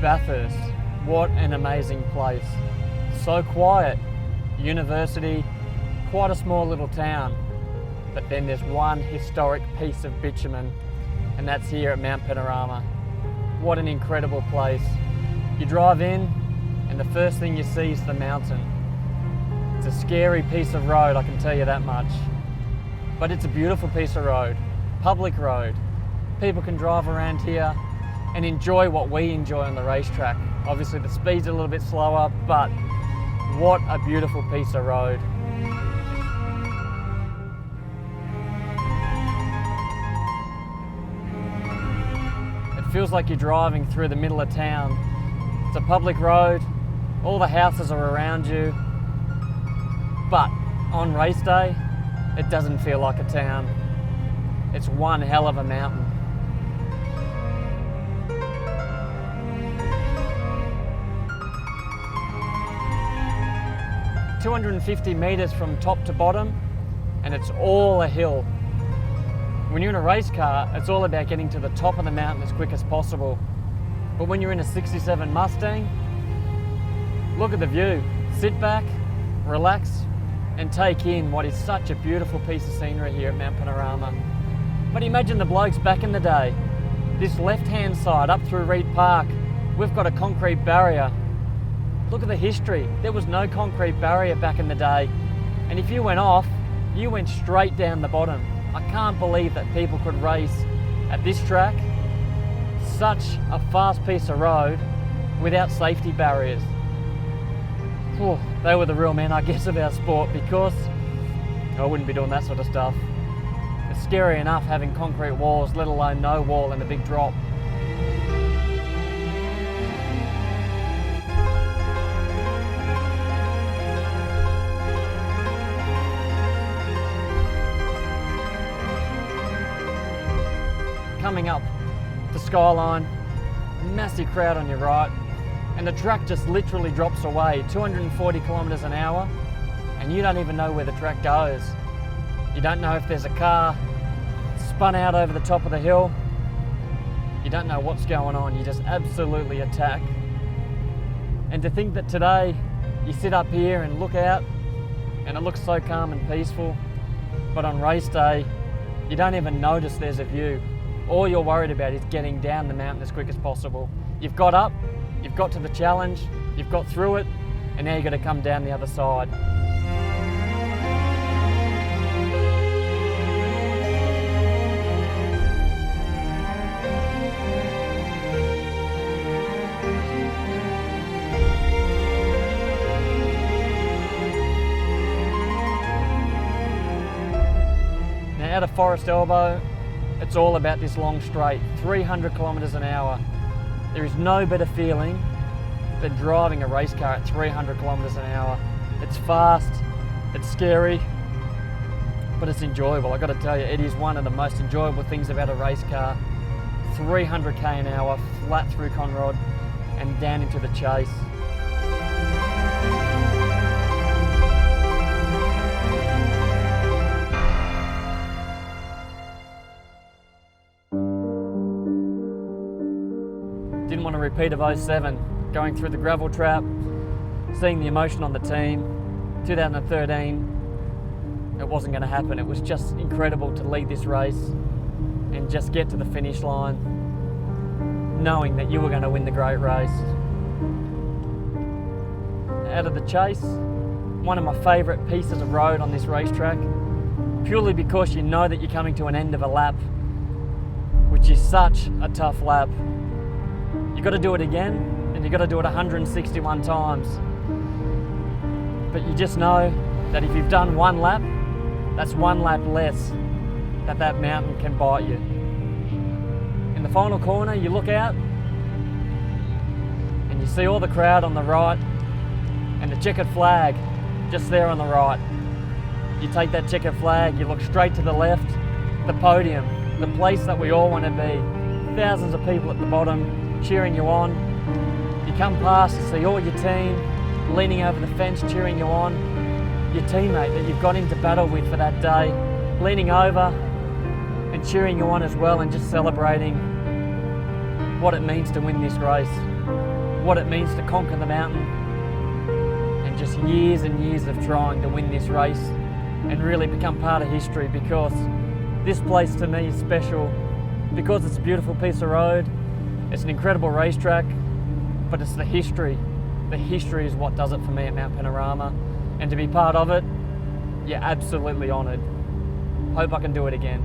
Bathurst, what an amazing place. So quiet, university, quite a small little town. But then there's one historic piece of bitumen, and that's here at Mount Panorama. What an incredible place. You drive in, and the first thing you see is the mountain. It's a scary piece of road, I can tell you that much. But it's a beautiful piece of road, public road. People can drive around here and enjoy what we enjoy on the racetrack. Obviously the speed's a little bit slower, but what a beautiful piece of road. It feels like you're driving through the middle of town. It's a public road, all the houses are around you, but on race day, it doesn't feel like a town. It's one hell of a mountain. "250 metres from top to bottom, and it's all a hill. When you're in a race car, it's all about getting to the top of the mountain as quick as possible. But when you're in a 67 Mustang, look at the view. Sit back, relax, and take in what is such a beautiful piece of scenery here at Mount Panorama. But imagine the blokes back in the day. This left-hand side up through Reed Park, we've got a concrete barrier. Look at the history. There was no concrete barrier back in the day. And if you went off, you went straight down the bottom. I can't believe that people could race at this track, such a fast piece of road, without safety barriers. Whew, they were the real men, I guess, of our sport, because I wouldn't be doing that sort of stuff. It's scary enough having concrete walls, let alone no wall and a big drop. Coming up the skyline, massive crowd on your right, and the track just literally drops away, 240 kilometres an hour, and you don't even know where the track goes. You don't know if there's a car spun out over the top of the hill. You don't know what's going on, you just absolutely attack. And to think that today you sit up here and look out and it looks so calm and peaceful, but on race day you don't even notice there's a view. All you're worried about is getting down the mountain as quick as possible. You've got up, you've got to the challenge, you've got through it, and now you've got to come down the other side. Now out of Forest Elbow, it's all about this long straight, 300 kilometres an hour. There is no better feeling than driving a race car at 300 kilometres an hour. It's fast, it's scary, but it's enjoyable. I've got to tell you, it is one of the most enjoyable things about a race car. 300k an hour, flat through Conrod and down into the chase. Didn't want to repeat of 07, going through the gravel trap, seeing the emotion on the team. 2013, it wasn't going to happen. It was just incredible to lead this race and just get to the finish line, knowing that you were going to win the great race. Out of the chase, one of my favourite pieces of road on this racetrack, purely because you know that you're coming to an end of a lap, which is such a tough lap. You've got to do it again, and you've got to do it 161 times. But you just know that if you've done one lap, that's one lap less that mountain can bite you. In the final corner, you look out, and you see all the crowd on the right, and the checkered flag just there on the right. You take that checkered flag, you look straight to the left, the podium, the place that we all want to be. Thousands of people at the bottom, cheering you on. You come past to see all your team leaning over the fence cheering you on. Your teammate that you've got into battle with for that day, leaning over and cheering you on as well, and just celebrating what it means to win this race. what it means to conquer the mountain, and just years and years of trying to win this race and really become part of history, because this place to me is special because it's a beautiful piece of road, it's an incredible racetrack, but it's the history. The history is what does it for me at Mount Panorama, and to be part of it, yeah, absolutely honoured. Hope I can do it again.